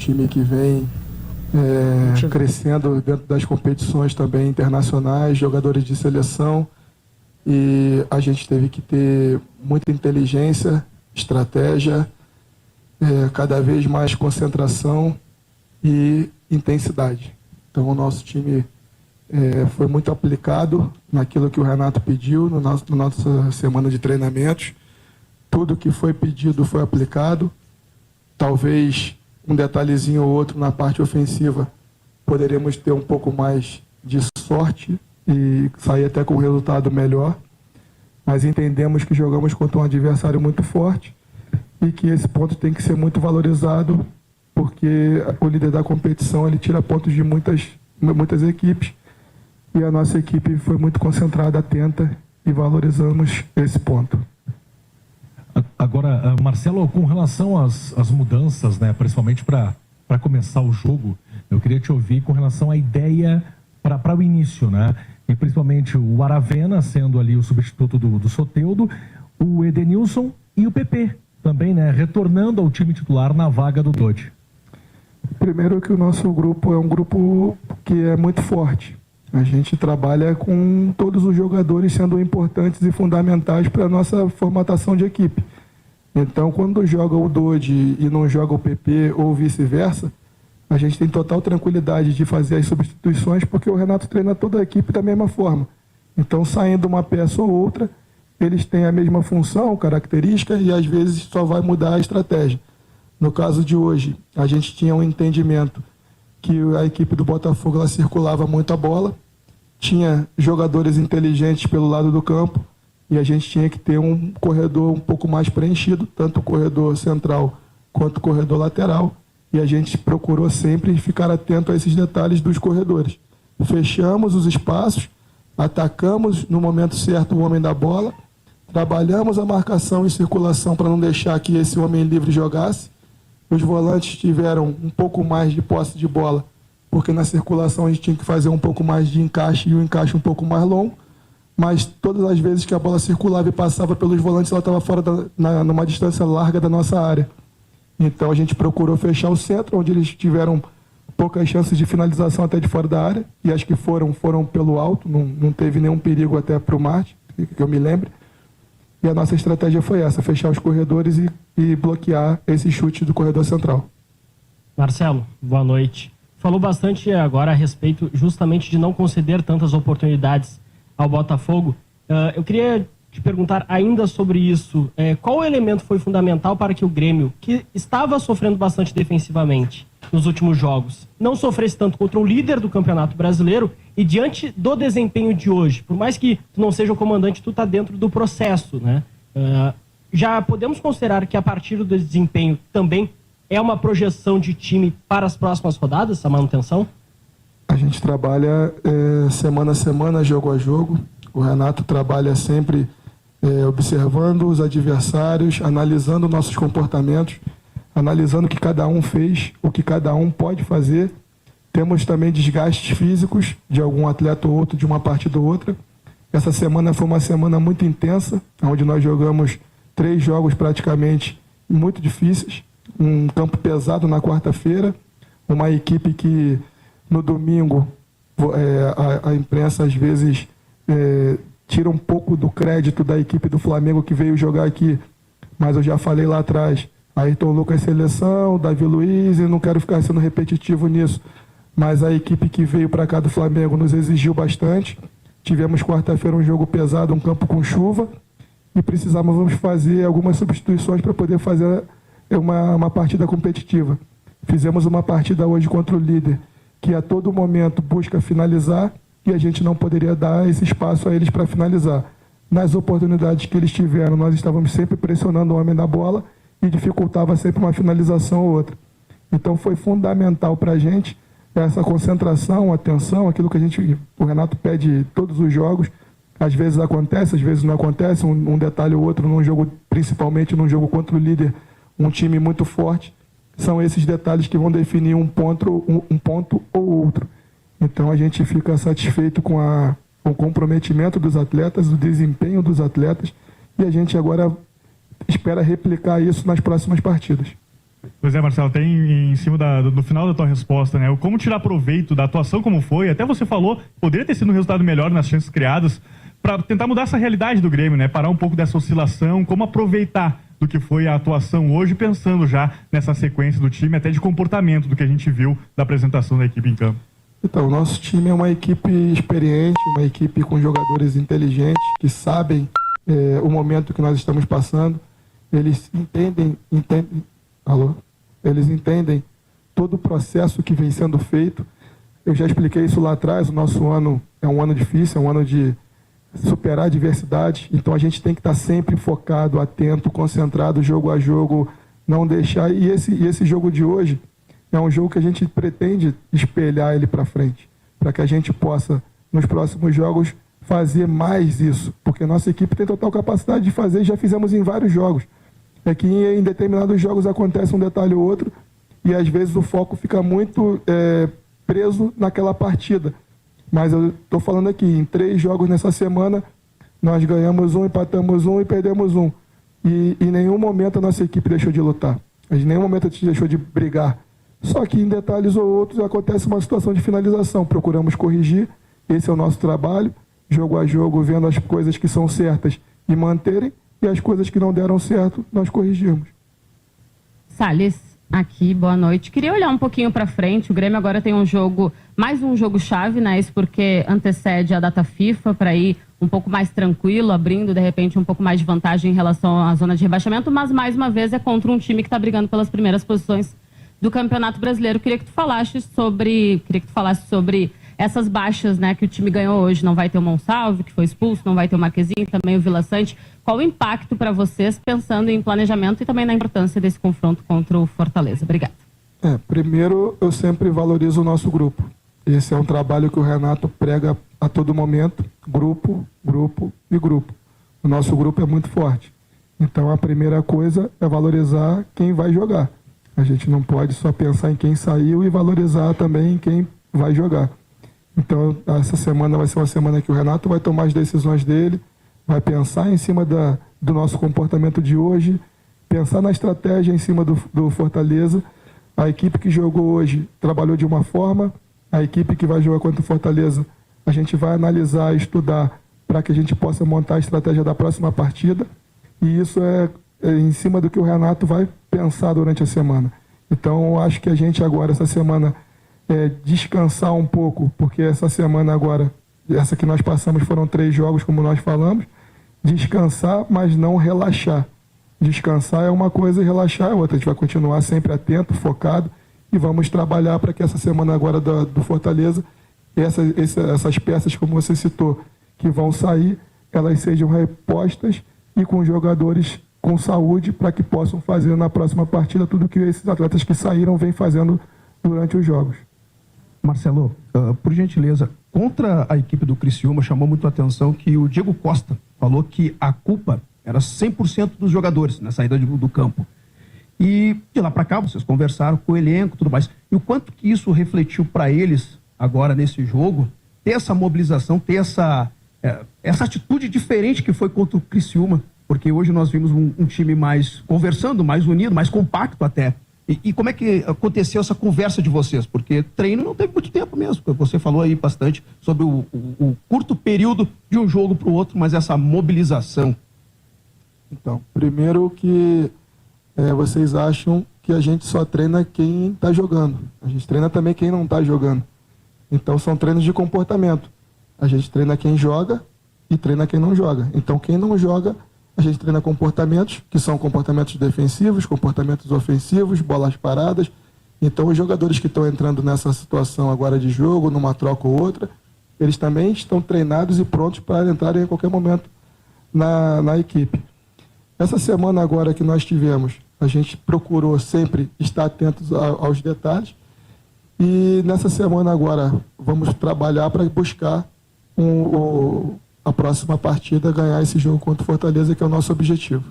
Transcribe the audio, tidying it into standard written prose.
time que vem crescendo dentro das competições também internacionais, jogadores de seleção, e a gente teve que ter muita inteligência, estratégia, cada vez mais concentração e intensidade. Então o nosso time foi muito aplicado naquilo que o Renato pediu na nossa semana de treinamentos. Tudo que foi pedido foi aplicado. Talvez um detalhezinho ou outro na parte ofensiva poderemos ter um pouco mais de sorte e sair até com um resultado melhor, mas entendemos que jogamos contra um adversário muito forte e que esse ponto tem que ser muito valorizado, porque o líder da competição ele tira pontos de muitas equipes, e a nossa equipe foi muito concentrada, atenta, e valorizamos esse ponto. Agora, Marcelo, com relação às mudanças, né, principalmente para começar o jogo, eu queria te ouvir com relação à ideia para o início, né? E principalmente o Aravena sendo ali o substituto do Soteldo, o Edenilson e o PP também, né, retornando ao time titular na vaga do Dodi. Primeiro que o nosso grupo é um grupo que é muito forte. A gente trabalha com todos os jogadores sendo importantes e fundamentais para a nossa formatação de equipe. Então, quando joga o Dodi e não joga o PP ou vice-versa, a gente tem total tranquilidade de fazer as substituições, porque o Renato treina toda a equipe da mesma forma. Então, saindo uma peça ou outra, eles têm a mesma função, característica, e às vezes só vai mudar a estratégia. No caso de hoje, a gente tinha um entendimento que a equipe do Botafogo ela circulava muito a bola, tinha jogadores inteligentes pelo lado do campo, e a gente tinha que ter um corredor um pouco mais preenchido, tanto o corredor central quanto o corredor lateral, e a gente procurou sempre ficar atento a esses detalhes dos corredores. Fechamos os espaços, atacamos no momento certo o homem da bola, trabalhamos a marcação e circulação para não deixar que esse homem livre jogasse. Os volantes tiveram um pouco mais de posse de bola, porque na circulação a gente tinha que fazer um pouco mais de encaixe e um encaixe um pouco mais longo, mas todas as vezes que a bola circulava e passava pelos volantes, ela estava fora numa distância larga da nossa área. Então a gente procurou fechar o centro, onde eles tiveram poucas chances de finalização até de fora da área, e acho que foram pelo alto, não teve nenhum perigo até para o Marte, que eu me lembre. E a nossa estratégia foi essa, fechar os corredores e bloquear esse chute do corredor central. Marcelo, boa noite. Falou bastante agora a respeito justamente de não conceder tantas oportunidades ao Botafogo. Eu queria te perguntar ainda sobre isso. Qual elemento foi fundamental para que o Grêmio, que estava sofrendo bastante defensivamente nos últimos jogos, não sofresse tanto contra o líder do Campeonato Brasileiro e diante do desempenho de hoje? Por mais que tu não seja o comandante, tu está dentro do processo, né? Já podemos considerar que a partir do desempenho também é uma projeção de time para as próximas rodadas, essa manutenção? A gente trabalha semana a semana, jogo a jogo. O Renato trabalha sempre observando os adversários, analisando nossos comportamentos, analisando o que cada um fez, o que cada um pode fazer. Temos também desgastes físicos de algum atleta ou outro, de uma partida ou outra. Essa semana foi uma semana muito intensa, onde nós jogamos 3 jogos praticamente muito difíceis. Um campo pesado na quarta-feira, uma equipe que no domingo a imprensa às vezes tira um pouco do crédito da equipe do Flamengo que veio jogar aqui, mas eu já falei lá atrás, Ayrton Lucas seleção, Davi Luiz, e não quero ficar sendo repetitivo nisso, mas a equipe que veio para cá do Flamengo nos exigiu bastante. Tivemos quarta-feira um jogo pesado, um campo com chuva, e precisávamos fazer algumas substituições para poder fazer uma partida competitiva. Fizemos uma partida hoje contra o líder, que a todo momento busca finalizar, e a gente não poderia dar esse espaço a eles para finalizar. Nas oportunidades que eles tiveram, nós estávamos sempre pressionando o homem da bola e dificultava sempre uma finalização ou outra. Então foi fundamental para a gente essa concentração, atenção, aquilo que o Renato pede todos os jogos. Às vezes acontece, às vezes não acontece, um detalhe ou outro num jogo, principalmente num jogo contra o líder, um time muito forte. São esses detalhes que vão definir um ponto ou outro. Então a gente fica satisfeito com o comprometimento dos atletas, o desempenho dos atletas, e a gente agora espera replicar isso nas próximas partidas. Pois é, Marcelo, tem em cima do final da tua resposta, né? Como tirar proveito da atuação como foi. Até você falou, poderia ter sido um resultado melhor nas chances criadas, para tentar mudar essa realidade do Grêmio, né? Parar um pouco dessa oscilação, como aproveitar do que foi a atuação hoje, pensando já nessa sequência do time, até de comportamento do que a gente viu da apresentação da equipe em campo. Então, o nosso time é uma equipe experiente, uma equipe com jogadores inteligentes, que sabem o momento que nós estamos passando. Eles entendem todo o processo que vem sendo feito. Eu já expliquei isso lá atrás, o nosso ano é um ano difícil, é um ano de superar adversidades, então a gente tem que estar sempre focado, atento, concentrado, jogo a jogo, não deixar. E esse jogo de hoje é um jogo que a gente pretende espelhar ele para frente, para que a gente possa, nos próximos jogos, fazer mais isso, porque nossa equipe tem total capacidade de fazer, e já fizemos em vários jogos. É que em determinados jogos acontece um detalhe ou outro, e às vezes o foco fica muito preso naquela partida. Mas eu estou falando aqui, em 3 jogos nessa semana, nós ganhamos um, empatamos um e perdemos um. E em nenhum momento a nossa equipe deixou de lutar. Em nenhum momento a gente deixou de brigar. Só que em detalhes ou outros acontece uma situação de finalização. Procuramos corrigir, esse é o nosso trabalho, jogo a jogo, vendo as coisas que são certas e manterem, e as coisas que não deram certo, nós corrigimos. Salles, aqui, boa noite. Queria olhar um pouquinho para frente. O Grêmio agora tem mais um jogo-chave, né? Isso porque antecede a data FIFA, para ir um pouco mais tranquilo, abrindo, de repente, um pouco mais de vantagem em relação à zona de rebaixamento, mas, mais uma vez, é contra um time que está brigando pelas primeiras posições do Campeonato Brasileiro. Queria que tu falasse sobre essas baixas, né, que o time ganhou hoje. Não vai ter o Monsalve, que foi expulso, não vai ter o Marquezinho, também o Vila Sante. Qual o impacto para vocês, pensando em planejamento e também na importância desse confronto contra o Fortaleza? Obrigada. Primeiro, eu sempre valorizo o nosso grupo. Esse é um trabalho que o Renato prega a todo momento, grupo, grupo e grupo. O nosso grupo é muito forte. Então, a primeira coisa é valorizar quem vai jogar. A gente não pode só pensar em quem saiu e valorizar também quem vai jogar. Então, essa semana vai ser uma semana que o Renato vai tomar as decisões dele, vai pensar em cima do nosso comportamento de hoje, pensar na estratégia em cima do Fortaleza. A equipe que jogou hoje trabalhou de uma forma, a equipe que vai jogar contra o Fortaleza, a gente vai analisar, estudar, para que a gente possa montar a estratégia da próxima partida. E isso é em cima do que o Renato vai pensar durante a semana. Então, eu acho que a gente agora, essa semana, descansar um pouco, porque essa semana agora, essa que nós passamos, foram 3 jogos, como nós falamos. Descansar, mas não relaxar. Descansar é uma coisa e relaxar é outra. A gente vai continuar sempre atento, focado, e vamos trabalhar para que essa semana agora do Fortaleza, essas peças, como você citou, que vão sair, elas sejam repostas e com jogadores com saúde, para que possam fazer na próxima partida tudo que esses atletas que saíram vêm fazendo durante os jogos. Marcelo, por gentileza, contra a equipe do Criciúma, chamou muito a atenção que o Diego Costa falou que a culpa era 100% dos jogadores na saída do campo. E de lá para cá, vocês conversaram com o elenco e tudo mais. E o quanto que isso refletiu para eles agora nesse jogo, ter essa mobilização, ter essa atitude diferente que foi contra o Criciúma, porque hoje nós vimos um time mais conversando, mais unido, mais compacto até. E como é que aconteceu essa conversa de vocês? Porque treino não teve muito tempo mesmo. Você falou aí bastante sobre o curto período de um jogo para o outro, mas essa mobilização. Então, primeiro que vocês acham que a gente só treina quem está jogando. A gente treina também quem não está jogando. Então, são treinos de comportamento. A gente treina quem joga e treina quem não joga. Então, quem não joga, a gente treina comportamentos, que são comportamentos defensivos, comportamentos ofensivos, bolas paradas. Então, os jogadores que estão entrando nessa situação agora de jogo, numa troca ou outra, eles também estão treinados e prontos para entrarem a qualquer momento na equipe. Essa semana agora que nós tivemos, a gente procurou sempre estar atentos aos detalhes. E nessa semana agora, vamos trabalhar para buscar a próxima partida, ganhar esse jogo contra o Fortaleza, que é o nosso objetivo.